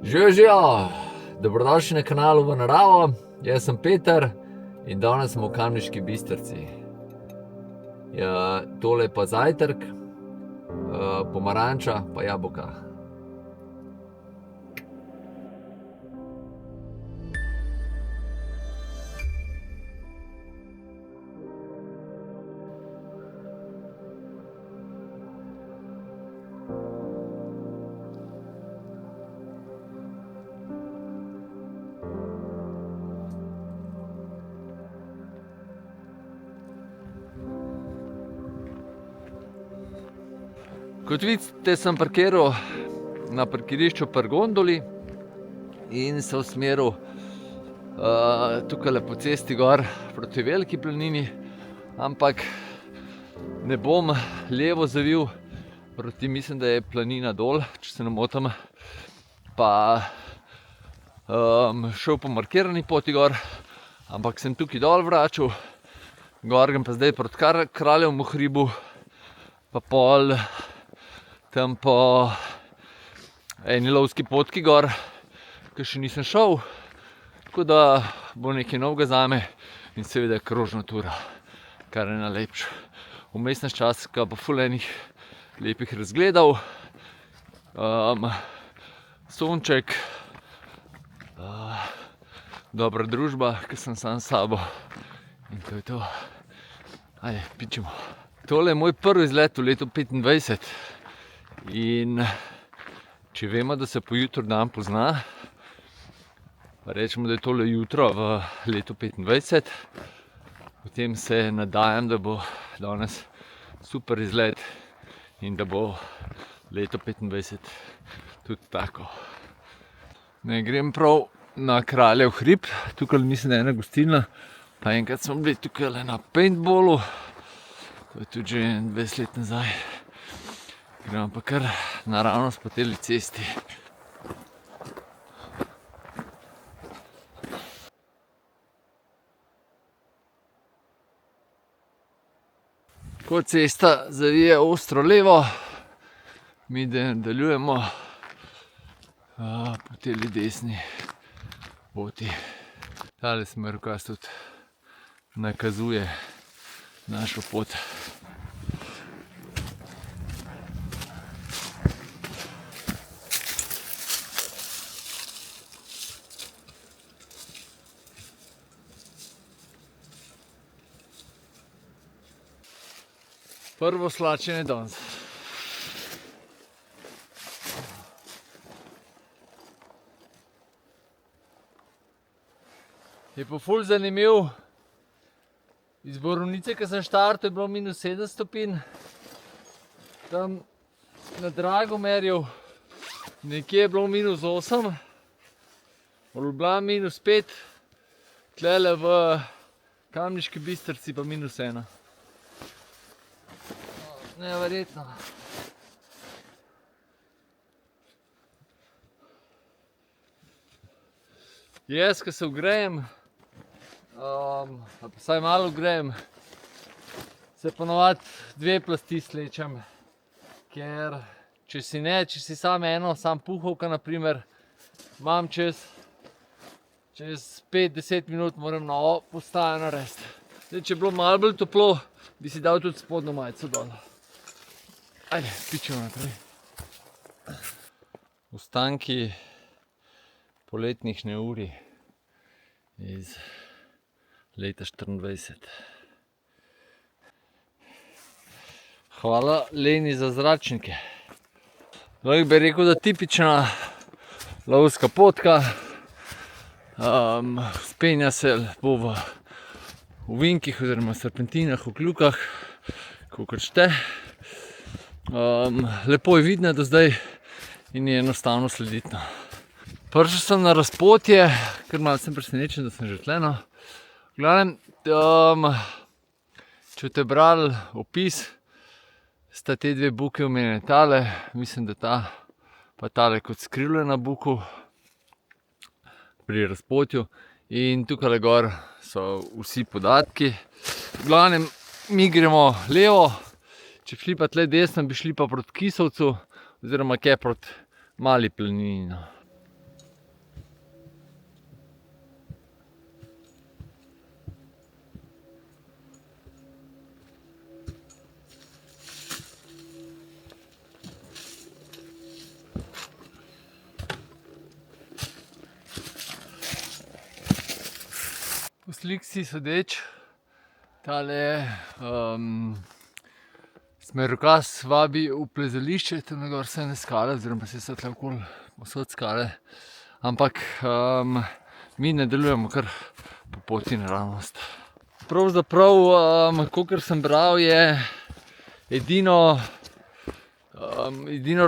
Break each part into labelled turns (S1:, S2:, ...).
S1: Živijo, dobrodošli na kanalu V naravo, jaz sem Peter in danes smo v Kamniški Bistrici. Tole je pa zajtrk, pomaranča pa jabolka. Kot vidite, sem parkiral na parkirišču pri gondoli in se usmeril tukaj po cesti gor proti Veliki planini, ampak ne bom levo zavil proti, mislim, da je planina dol, če se ne motim, pa šel po markirani poti gor, ampak sem tukaj dol vračal, gor grem pa zdaj proti Kraljevemu hribu, pa pol tam po eni lovski potki gor, ki še nisem šel, tako da bo nekaj novega zame in seveda krožna tura, kar je najlepše. Vmesni čas pa ful enih lepih razgledov, sonček, dobra družba, ki sem sam s sabo in to je to. Ajde, pičemo. Tole je moj prvi izlet v letu 2025. In če vemo, da se po jutru dan pozna, pa rečemo, da je tole jutro v letu 2025, potem se nadajam, da bo danes super izlet in da bo leto 2025 tudi tako. Ne, grem prav na Kraljev hrib, tukaj mislim, da je ena gostilna, pa enkrat smo bili tukaj na paintballu, to je tudi že 20 let nazaj. Gremo pa kar naravnost po teli cesti. Ko cesta zavije ostro levo, mi nadaljujemo po teli desni poti. Tale smerokaz tudi nakazuje našo pot. Prvo slačenje danes. Je pa ful zanimiv. Iz Borovnice, ko sem štartal, je bilo minus 7 stopinj. Tam na Dragomerju nekje je bilo minus 8. V Ljubljani minus 5. Tlele v Kamniški Bistrici pa minus 1. Neverjetno. Jaz, ko se ogrejem, pa vsaj malo ogrejem, se ponovadi 2 plasti slečem, ker če si sam eno, sam puhovka naprimer, imam čez 5-10 minut moram novo postajo narediti. Zdaj, če je bilo malo bolj toplo, bi si dal tudi spodnjo majico dol. Ajde, pičemo naprej. Ostanki poletnih neurij iz leta 2024. Hvala Leni za zračnike. Lahko bi rekel, da tipična lovska potka. Spenja se bo v ovinkih oziroma serpentinah, v kljukah, kakor šte. Lepo je vidno do zdaj in je enostavno slediti. Prišel sem na razpotje, ker malo sem presenečen, da sem že tle. V glavnem, če ste brali opis, sta te dve buke omenjene. Tale, mislim, da ta pa tale kot skrivljena buku pri razpotju. In tukaj gor so vsi podatki. V glavnem, mi gremo levo. Če šli pa tle desno, bi šli pa proti Kisovcu, oziroma kaj proti Mali planini. sliki sodeč, tale smerokaz vabi v plezališče, tam gor so ene skale, oziroma se so tle okoli povsod skale. Ampak mi nadaljujemo kar po poti naravnost. Pravzaprav, kakor sem bral, je edino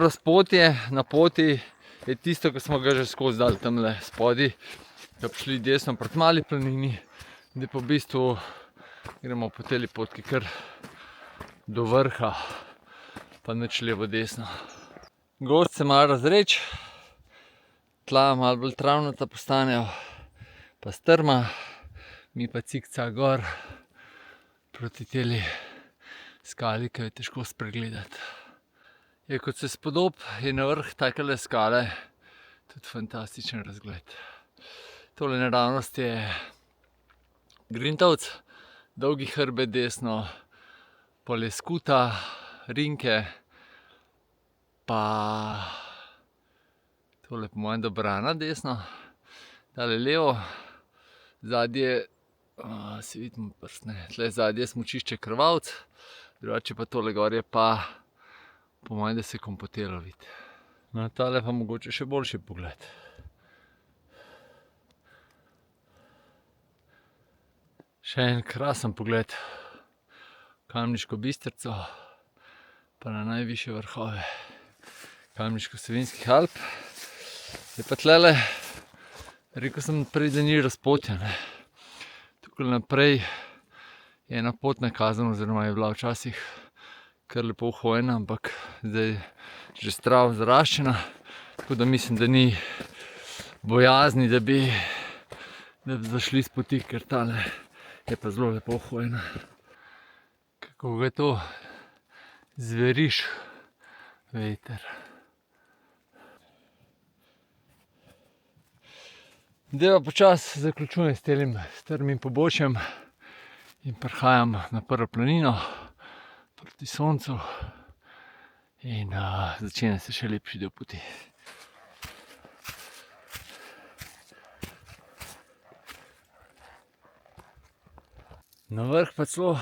S1: razpotje na poti je tisto, ko smo ga že skozi dali tamle spodaj, da bi šli desno proti Mali planini, da pa v bistvu gremo po teli potki kar do vrha, pa nič levo desno. Gozd se malo razreč, tla malo bolj travnata postanejo, pa strma, mi pa cikcak gor proti teli skali, ki jo je težko spregledati. Je, kot se spodob, je na vrh takele skale tudi fantastičen razgled. Tole naravnost je Grintovc, Dolgi hrbet desno, pol je Skuta, Rinke, pa tole po mojem Dobrana desno, tale levo, zadnje, se vidimo prstne, tle zadnje smučišče Krvavec, drugače pa tole gor je pa po mojem, da se Kompotelo vidi. No, tale pa mogoče še boljši pogled. Še en krasen pogled v Kamniško Bistrico, pa na najvišje vrhove Kamniško-Savinjskih Alp. Je pa tlele, rekel sem prej, da ni razpotja, ne. Tukaj naprej je ena pot nakazana, oziroma je bila včasih kar lepo uhojena, ampak zdaj že stravo zaraščena, tako da mislim, da ni bojazni, da bi zašli s poti, ker tale je pa zelo lepo uhojena. Kako ga to zveriš, veter. Zdaj pa počasi zaključujem s telim strmim pobočjem in prihajam na prvo planino proti soncu in začenja se še lepši del poti. Na vrh pa celo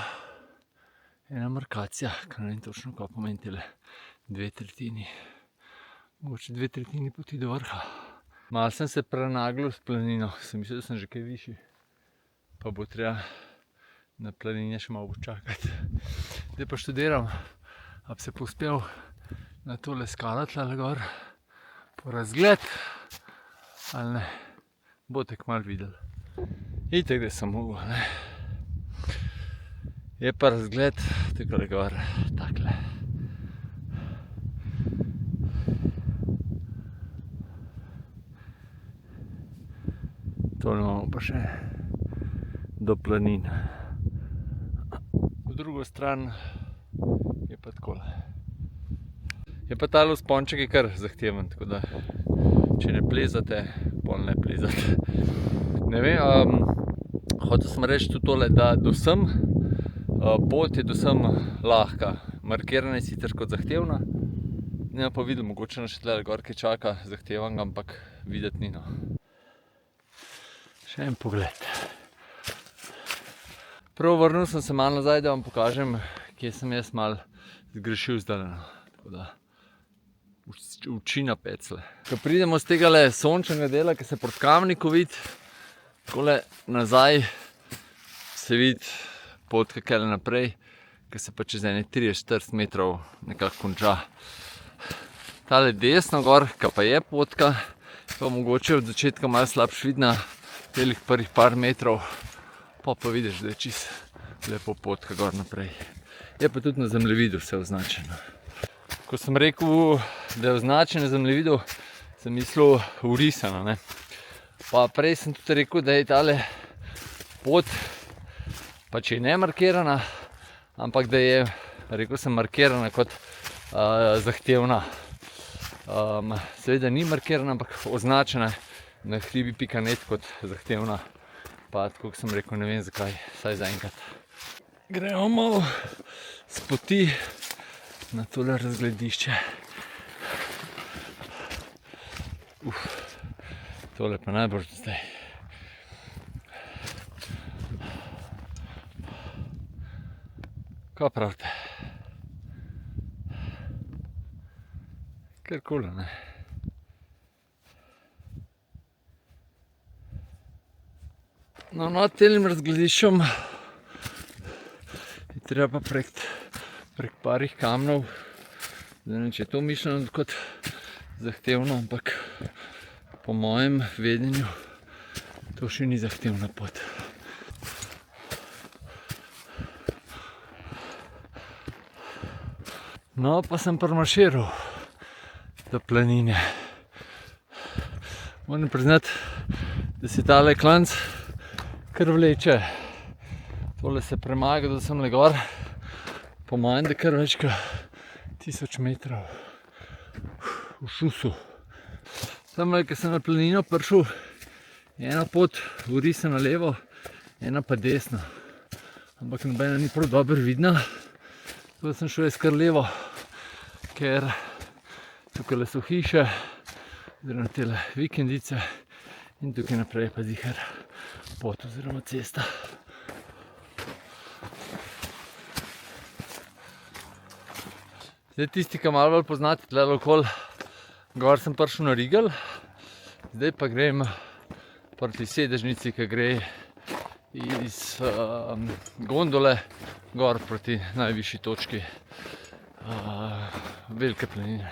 S1: ena markacija, ki ne vem točno, kaj pomeni tele 2/3. Mogoče 2/3 poti do vrha. Malo sem se prenaglil s planino, sem mislil, da sem že kaj višji, pa bo treba na planine še malo počakati. Zdaj pa študiram, a bi se povzpel na tole skalo tlele gor po razgled ali ne. Boste kmalu videli. Itak, da sem mogel, ne. Je pa razgled takole gor, takle. Tole imamo pa še do planin. V drugo stran je pa takole. Je pa tale vzponček je kar zahteven, tako da če ne plezate, pol ne plezate. Ne vem, hotel sem reči tudi tole, da do sem, pot je do sem lahka. Markirana je sicer kot zahtevna, ne pa videl, mogoče nas še tle gor kaj čaka zahtevenega, ampak videti ni, no. Še en pogled. Prav vrnil sem se malo nazaj, da vam pokažem, kje sem jaz malo zgrešil zdaj, no. Tako da oči na pecle. Ko pridemo z tegale sončnega dela, ki se proti Kamniku vidi, takole nazaj se vidi pot kakele naprej, ki se pa čez ene 30-40 metrov nekako konča. Tale desno gor, ki pa je potka, pa mogoče od začetka malo slabše vidna, telih prvih par metrov, pa vidiš, da je čisto lepo potka gor naprej. Je pa tudi na zemljevidu vse označeno. Ko sem rekel, da je označeno na zemljevidu, sem mislil vrisano, ne. Pa prej sem tudi rekel, da je tale pot, pa če je ne markirana, ampak da je, rekel sem, markirana kot zahtevna. Seveda ni markirana, ampak označena na hribi.net kot zahtevna. Pa tako, kot sem rekel, ne vem zakaj, vsaj zaenkrat. Gremo malo s poti na tole razgledišče. Tole pa najbolj zdaj. Kaj pravite? Kar kul, ne? No, nad tem razglediščem je treba prek parih kamnov. Zdaj ne vem, če je to mišljeno kot zahtevno, ampak po mojem vedenju to še ni zahtevna pot. No, pa sem primarširal do planine. Moram priznati, da se tale klanc kar vleče. Tole se premaga, da sem le gor. Po mojem, da kar več kot 1000 metrov v šusu. Tamle, ko sem na planino prišel, ena pot vrisa na levo, ena pa desno. Ampak nobena ni prav dobro vidna. Tako sem šel jaz kar levo, ker tukaj so hiše, oziroma tele vikendice in tukaj naprej pa zihar pot oziroma cesta. Zdaj tisti, ki malo bolj poznate tlele okoli, gor sem prišel na Rigel, zdaj pa grem proti sedežnici, ki gre iz gondole gor proti najvišji točki Velike planine.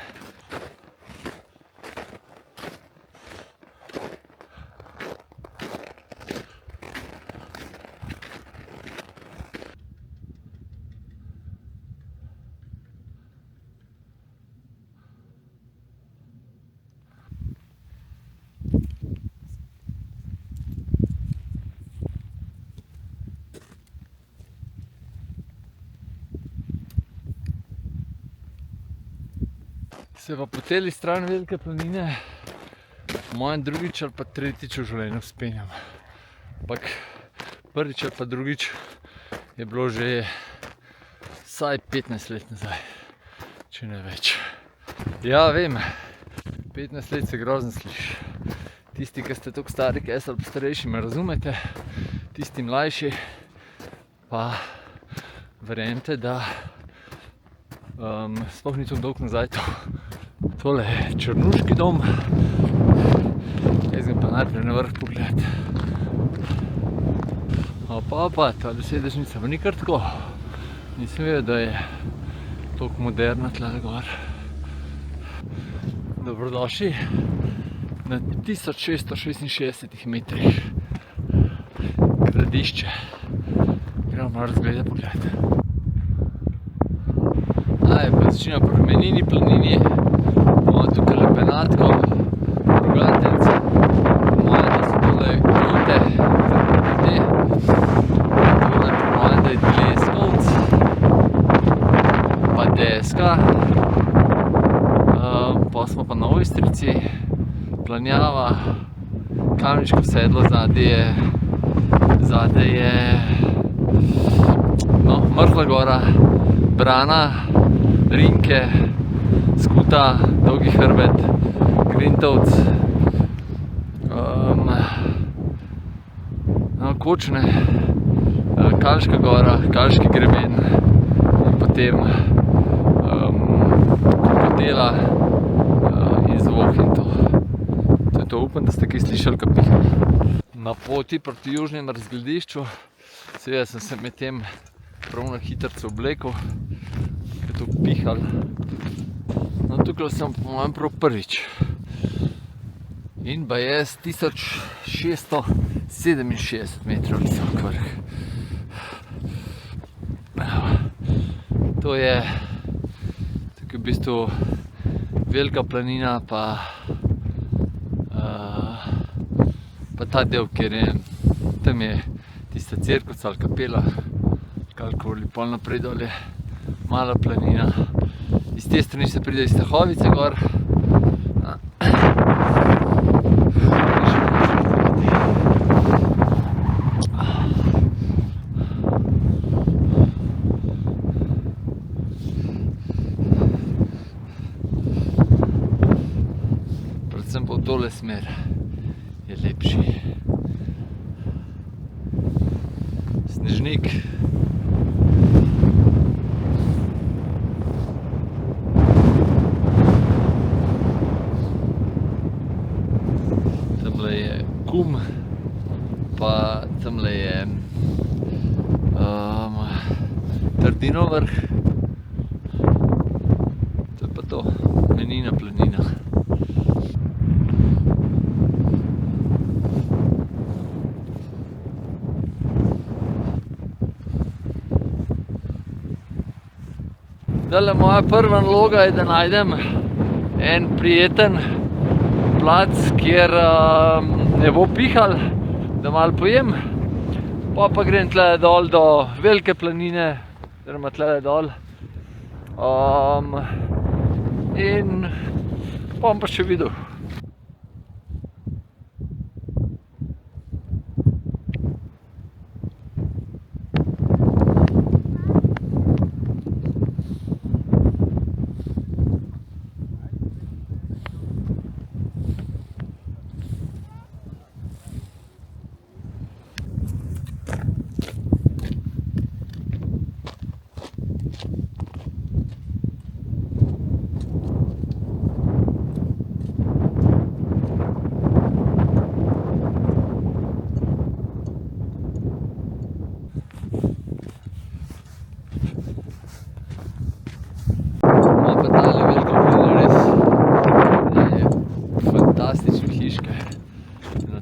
S1: Se pa po teli strani Velike planine po mojem drugič ali pa tretjič v življenju vzpenjam. Ampak prvič ali pa drugič je bilo že vsaj 15 let nazaj, če ne več. Ja, vem, 15 let se grozno sliši. Tisti, ki ste toliko stari, ki jaz ali pa starejši, me razumete. Tisti mlajši pa verjemite, da sploh ni tako dolgo nazaj to. Tole je Črnuški dom. Jaz grem pa najprej na vrh pogled. Opa, tale sedežnica pa ni kar tako. Nisem vedel, da je toliko moderna tlele gor. Dobrodošli na 1666 metrih gradišče. Gremo malo razglede pogled. Pa začina pri Menini planini, imamo tukaj Penatko, Rogatec, po mojem, da so tole Jote, tole po mojem, da je Dleskovc, pa Deska, pa smo pa na Ojstrici, Planjava, Kamniško sedlo, zadaj je Mrtla gora, Brana, Rinke, Skuta, Dolgi hrbet, Grintovc, Kočne, Kalška gora, Kalški greben in potem Kopotela in Zvok in to. To je to, upam, da ste kaj slišali, kaj pihal. Na poti proti južnemu razgledišču, seveda sem se med tem prav na hitrco oblekel, ker je to pihal. No, tukaj sem po mojem prav prvič. In ba je 1667 metrov visok vrh. To je tukaj v bistvu Velika planina, pa ta del, kjer je, tam je tista cerkvica ali kapela, kakorkoli, pol naprej dol je Mala planina. Iz te strani se pride iz Stahovice gor. Predvsem pa v tole smer je lepši. Snežnik. Hum, pa tamle je Trdinov vrh. To je pa to, Menina planina. Zdajle moja prva naloga je, da najdem en prijeten plac, kjer ne bo pihal, da malo pojem. Pa grem tle dol do Velike planine, oziroma tle dol. In bom pa še videl.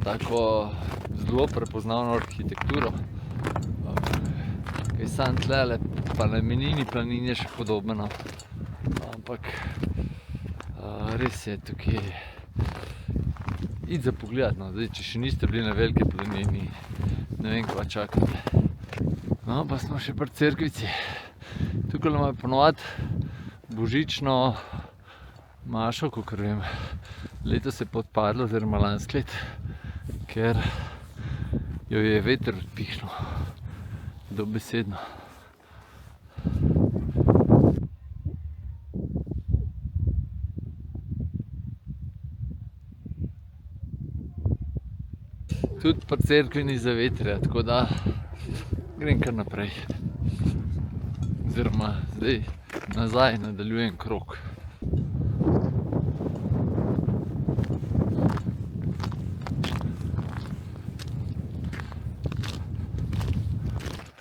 S1: Tako zelo prepoznavno arhitekturo, kaj sam tlele, pa na Menini planini je še podobno, ampak res je tukaj id za pogledat, no. Zdaj, če še niste bili na Veliki planini, ne vem, kva čakate. No, pa smo še pri cerkvici. Tukaj imajo ponovadi božično mašo, kakor vem, letos je podpadlo, oziroma lansko leto, ker jo je veter odpihnil, dobesedno. Tudi pri cerkvi ni zavetrja, tako da grem kar naprej. Oziroma zdaj nazaj nadaljujem krog.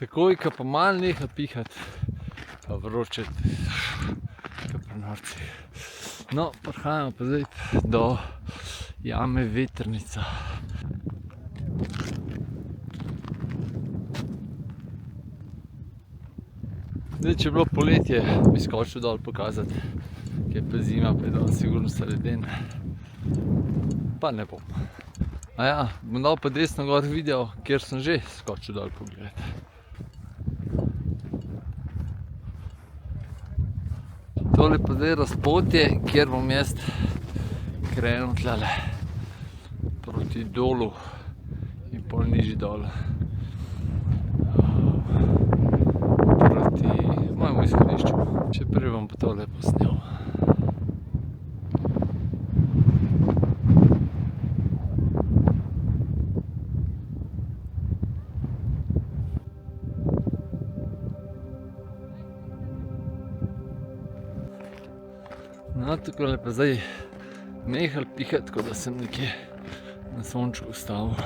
S1: Takoj, ko pa malo neha pihati, pa vročati, kot pri norcih. No, prihajamo pa zdaj do jame Vetrnica. Zdaj, če je bilo poletje, bi skočil dol pokazati, ki je pa zima, pa je dol sigurno sreden. Pa ne bom. Aja, bom dal pa desno gor video, kjer sem že skočil dol pogledati. Tole pa zdaj razpotje, kjer bom jaz krenil tlele proti dolu in pol nižji dol. Proti mojemu izhodišču. Če prej bom pa tole posnel. No, takole pa zdaj nehal pihati, tako da sem nekje na sončku ustavil.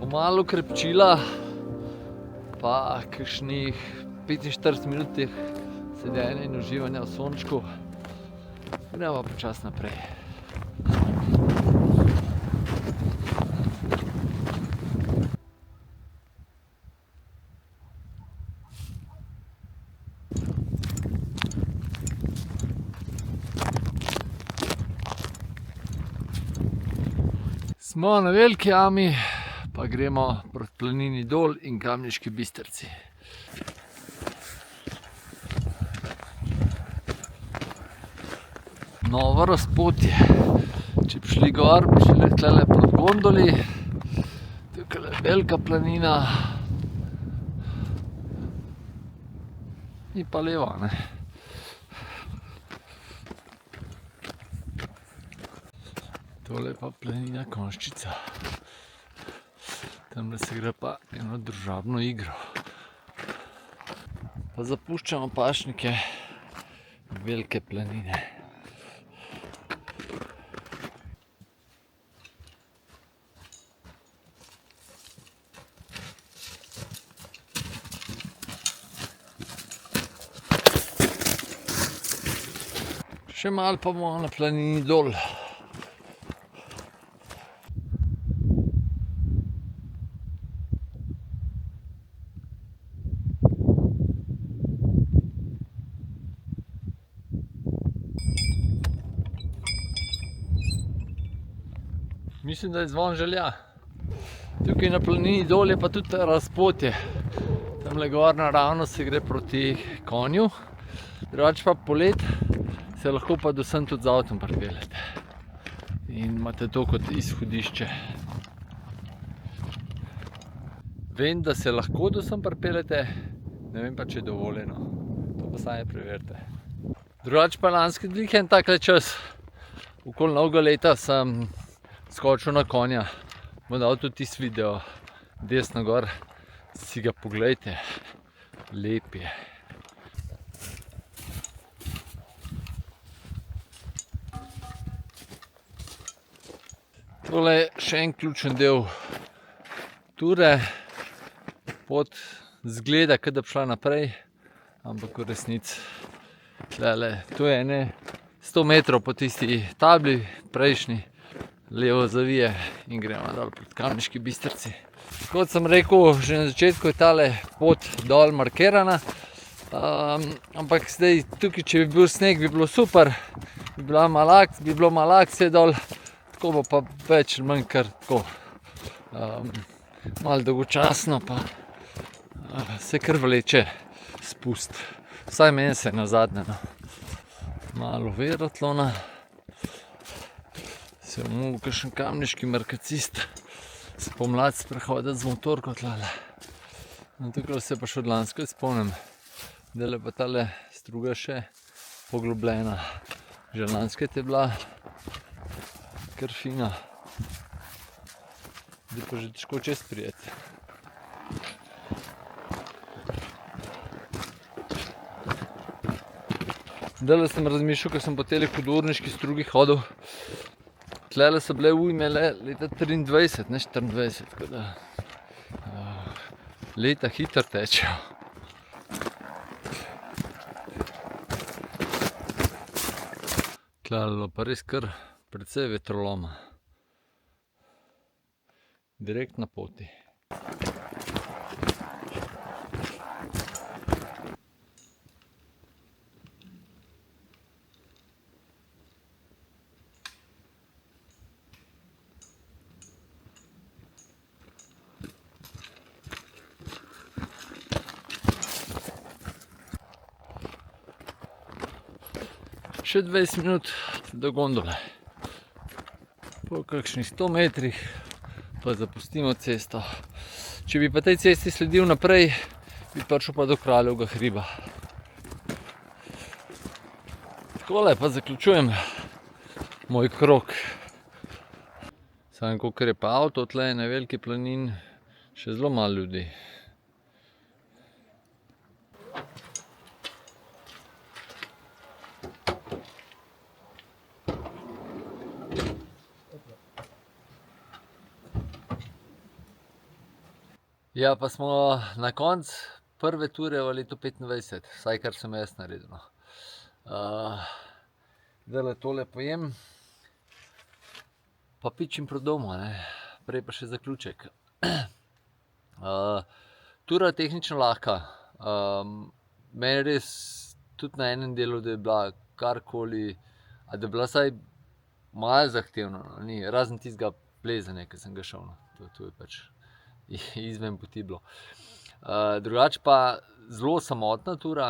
S1: Malo krepčila, pa kakšnih 45 minut sedenja in uživanja v sončku. Gremo počasi naprej. Smo na Veliki jami, pa gremo proti planini Dol in Kamniški Bistrici. Novo razpotje. Če bi šli gor, bi šli tukaj proti gondoli. Tukaj je velika planina. In pa levo, ne. Tole je pa planina Konjščica. Tamle se gre pa eno družabno igro. Pa zapuščamo pašnike Velike planine. Še malo pa bomo na planini Dol. Mislim, da je zvon želja. Tukaj na planini Dol je pa tudi razpotje. Tamle gor naravno se gre proti konju. Drugače pa poleti se lahko pa do sem tudi z avtom pripeljete. In imate to kot izhodišče. Vem, da se lahko do sem pripeljete, ne vem pa, če je dovoljeno. To pa sami preverite. Drugače pa lanski vikend takle čas, okoli novega leta sem skočil na konja. Bom dal tudi tisti video desno gor, si ga poglejte. Lep je. Tole je še en ključen del ture. Pot zgleda, kot da bi šla naprej, ampak v resnici tu je ene 100 metrov po tisti tabli prejšnji, levo zavije in gremo dol proti Kamniški Bistrici. Kot sem rekel, že na začetku je tale pot dol markirana, ampak zdaj tukaj, če bi bil sneg, bi bilo super, bi bilo malo akcije dol, tako bo pa več ali manj kar tako malo dolgočasno, pa se kar vleče spust. Vsaj meni se je nazadnje, no. Malo verotlona. Se je mogel kakšen kamniški markacist spomladi sprehoditi z motorko tlele. No, tukaj se pa še od lansko spomnim, da je pa tale struga še poglobljena. Že lanskrat je bila kar fina. Zdaj pa že težko čez prijeti. Zdajle sem razmišljal, ko sem po teli hudourniški strugi hodil. Tlele so bile ujme leta 23, ne 24, tako da leta hitro tečejo. Tlele pa res kar precej vetroloma. Direkt na poti. Še 20 minut do gondole. Po kakšnih 100 metrih pa zapustimo cesto. Če bi pa tej cesti sledil naprej, bi prišel pa do Kraljevega hriba. Takole pa zaključujem moj krog. Samo kakor je pa avto tle na Veliki planini, še zelo malo ljudi. Ja, pa smo na koncu prve ture v letu 25, vsaj kar sem jaz naredil. No. Zdajle tole pojem, pa pičim proti domu, ne. Prej pa še zaključek. Tura je tehnično lahka. Meni res tudi na enem delu, da je bila karkoli, a da je bila vsaj malo zahtevna, no. Ni, razen tistega plezanja, ki sem ga šel. No. To je pač izven poti bilo. Drugače pa zelo samotna tura.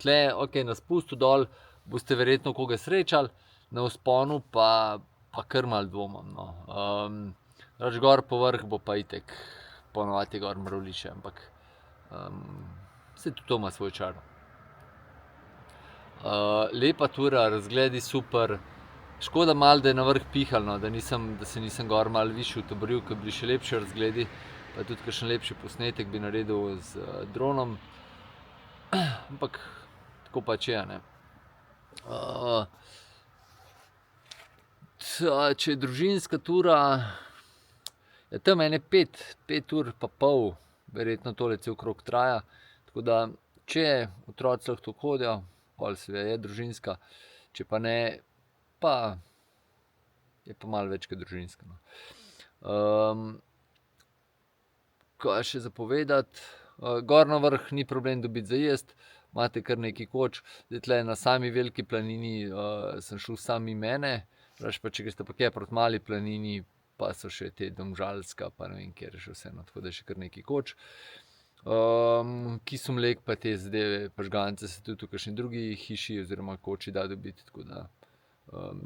S1: Tle, na spustu dol boste verjetno koga srečali, na vzponu pa kar malo dvomim, no. Gor po vrh bo pa itak, ponovadi je gor mravljiče, ampak saj tudi to ima svoj čar. Lepa tura, razgledi super. Škoda malo, da je na vrh pihalo, no, da se nisem gor malo višje utaboril, ker bi bili še lepši razgledi, pa tudi kakšen lepši posnetek bi naredil z dronom. Ampak tako pač je, ne. Če je družinska tura, je tam ene 5 ur pa pol, verjetno tole cel krog traja. Tako da, če otroci lahko hodijo, pol seveda je družinska, če pa ne, pa je pa malo več kot družinska, no. Kaj še za povedati? Gor na vrh ni problem dobiti za jesti, imate kar nekaj koč. Zdaj tle na sami veliki planini sem šel sam mimo mene, drugače pa če greste pa kaj proti mali planini, pa so še te Domžalska, pa ne vem, katera še vse, no, tako da je še kar nekaj koč. Kisumlek pa te zadeve, pa žgance se tudi v kakšni drugi hiši oziroma koči da dobiti, tako da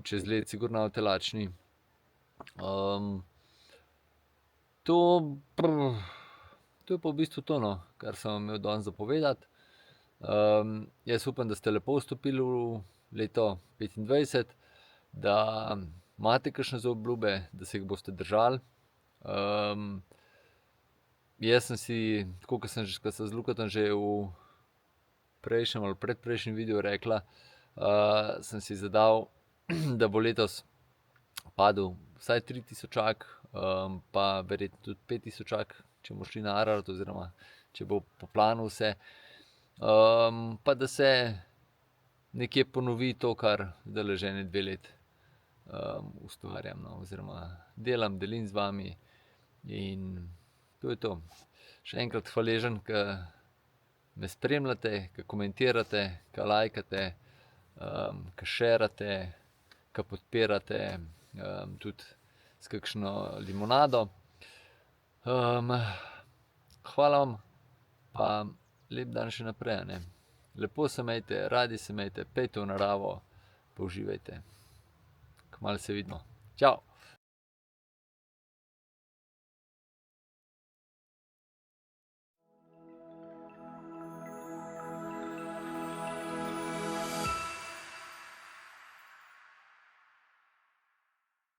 S1: čez led sigurno boste lačni. To je pa v bistvu to, no, kar sem vam imel danes za povedati. Jaz upam, da ste lepo vstopili v leto 25, da imate kakšne zaobljube, da se jih boste držali. Jaz sem si, tako kot sem z Lukatom že v prejšnjem ali predprejšnjem videu rekla, sem si zadal, da bo letos padel vsaj 3000-ak, pa verjetno tudi 5000-ak, če bomo šli na Ararat oziroma če bo po planu vse. Pa da se nekje ponovi to, kar zdajle že ene 2 leti ustvarjam, no, oziroma delim z vami in to je to. Še enkrat hvaležen, ke me spremljate, ke komentirate, ke lajkate, ke šerate, ke podpirate, tudi s kakšno limonado. Hvala vam, pa lep dan še naprej, a ne. Lepo se imejte, radi se imejte, pojdite v naravo, pa uživajte. Kmalu se vidimo. Čao.